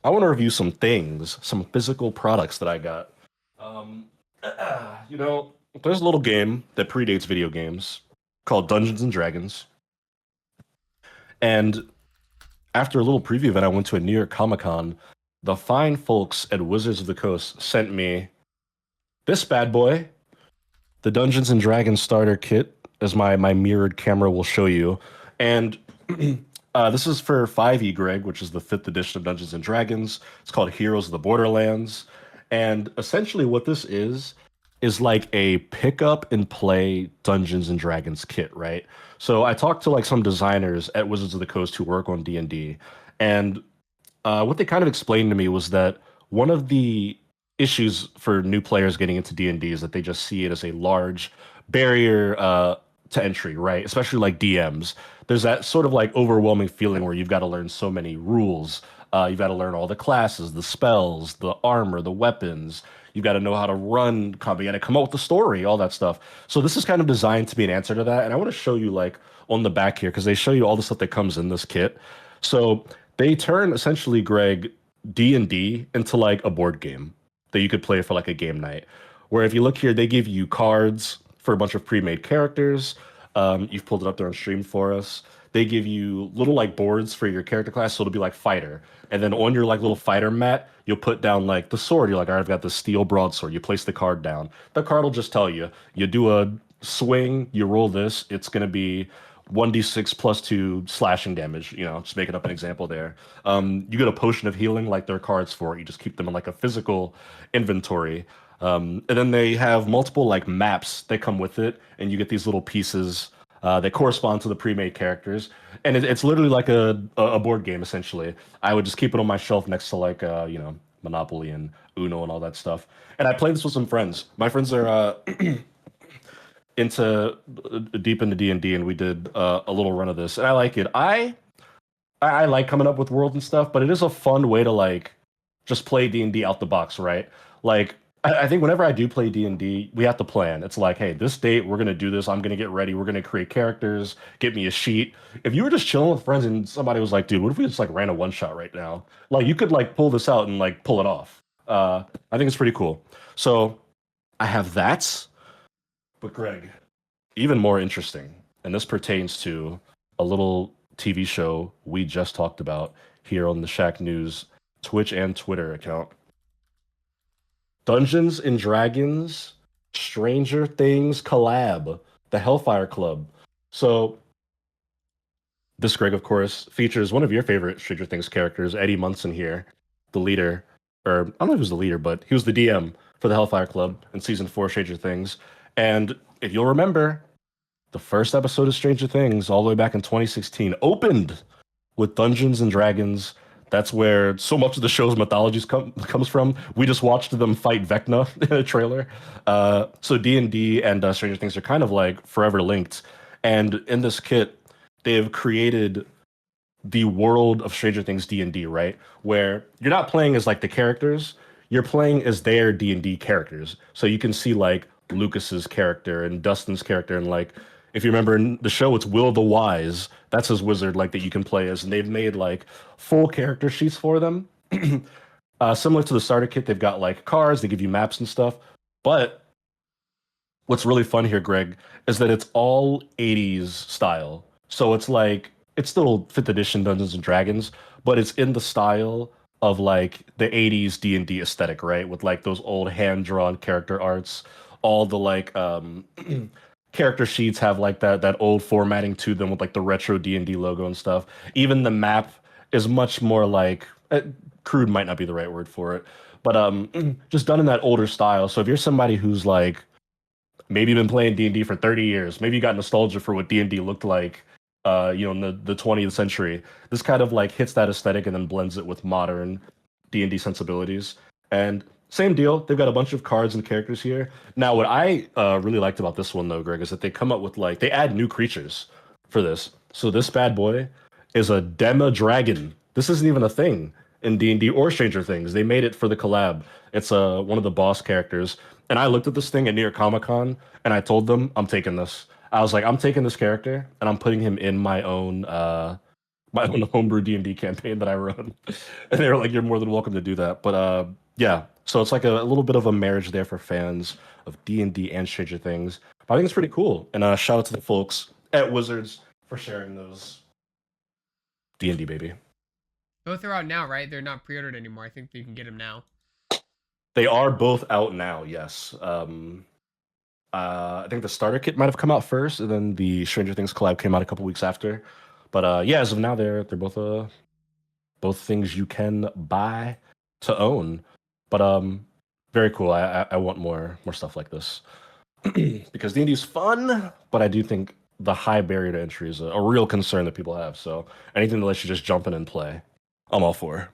I want to review some things, some physical products that I got. Um, you know, there's a little game that predates video games called Dungeons and Dragons. And after a little preview event, I went to a New York Comic Con. The fine folks at Wizards of the Coast sent me this bad boy, the Dungeons and Dragons starter kit, as my mirrored camera will show you. And this is for 5e, Greg, which is the fifth edition of Dungeons and Dragons. It's called Heroes of the Borderlands. And essentially, what this is like a pick up and play Dungeons and Dragons kit, right? So I talked to like some designers at Wizards of the Coast who work on D&D, and what they kind of explained to me was that one of the issues for new players getting into D&D is that they just see it as a large barrier to entry, right? Especially like DMs. There's that sort of like overwhelming feeling where you've got to learn so many rules. You've got to learn all the classes, the spells, the armor, the weapons. You've got to know how to run combat. You got to come up with the story, all that stuff. So this is kind of designed to be an answer to that. And I want to show you like on the back here because they show you all the stuff that comes in this kit. So they turn essentially, Greg, D&D into like a board game that you could play for like a game night. Where if you look here, they give you cards for a bunch of pre-made characters. You've pulled it up there on stream for us. They give you little like boards for your character class, so it'll be like fighter. And then on your like little fighter mat, you'll put down like the sword. You're like, all right, I've got the steel broadsword. You place the card down. The card will just tell you. You do a swing, you roll this. It's gonna be 1d6 plus 2 slashing damage, just making up an example there. You get a potion of healing, like their cards for it. You just keep them in like a physical inventory. And then they have multiple like maps that come with it, and you get these little pieces that correspond to the pre-made characters. And it's literally like a board game, essentially. I would just keep it on my shelf next to like, Monopoly and Uno and all that stuff. And I played this with some friends. My friends are into deep into D&D, and D, and we did a little run of this, and I like it. I like coming up with worlds and stuff, but it is a fun way to like just play D&D out the box, right? Like I think whenever I do play D&D, we have to plan. It's like, hey, this date we're gonna do this. I'm gonna get ready. We're gonna create characters. Get me a sheet. If you were just chilling with friends and somebody was like, dude, what if we just like ran a one shot right now? Like you could like pull this out and like pull it off. I think it's pretty cool. So I have that. But Greg, even more interesting, and this pertains to a little TV show we just talked about here on the Shacknews Twitch and Twitter account. Dungeons and Dragons Stranger Things collab, the Hellfire Club. So this, Greg, of course, features one of your favorite Stranger Things characters, Eddie Munson here, the leader, or I don't know if he was the leader, but he was the DM for the Hellfire Club in season 4 of Stranger Things. And if you'll remember, the first episode of Stranger Things, all the way back in 2016, opened with Dungeons and Dragons. That's where so much of the show's mythology comes from. We just watched them fight Vecna in a trailer. So D&D and Stranger Things are kind of like forever linked. And in this kit, they have created the world of Stranger Things D&D, right? Where you're not playing as like the characters, you're playing as their D&D characters. So you can see like Lucas's character and Dustin's character, and like if you remember in the show, it's Will the Wise. That's his wizard, like that you can play as, and they've made like full character sheets for them. Similar to the starter kit, they've got like cards, they give you maps and stuff. But what's really fun here, Greg, is that it's all 80s style. So it's like it's still 5th edition Dungeons and Dragons, but it's in the style of like the 80s D&D aesthetic, right? With like those old hand-drawn character arts. All the like character sheets have like that old formatting to them with like the retro D&D logo and stuff. Even the map is much more like crude might not be the right word for it, but just done in that older style. So if you're somebody who's like maybe been playing D&D for 30 years, maybe you got nostalgia for what D&D looked like in the 20th century, this kind of like hits that aesthetic and then blends it with modern D&D sensibilities. And same deal. They've got a bunch of cards and characters here. Now, what I really liked about this one, though, Greg, is that they come up with like they add new creatures for this. So this bad boy is a Dema Dragon. This isn't even a thing in D&D or Stranger Things. They made it for the collab. It's one of the boss characters. And I looked at this thing at New York Comic Con, and I told them I'm taking this. I was like, I'm taking this character, and I'm putting him in my own my own homebrew D&D campaign that I run. And they were like, you're more than welcome to do that. But yeah, so it's like a little bit of a marriage there for fans of D&D and Stranger Things. But I think it's pretty cool. And shout out to the folks at Wizards for sharing those D&D, baby. Both are out now, right? They're not pre-ordered anymore. I think you can get them now. They are both out now, yes. I think the starter kit might have come out first, and then the Stranger Things collab came out a couple weeks after. But yeah, as of now, they're both things you can buy to own. But very cool. I want more stuff like this because D&D is fun, but I do think the high barrier to entry is a real concern that people have. So anything that lets you just jump in and play, I'm all for.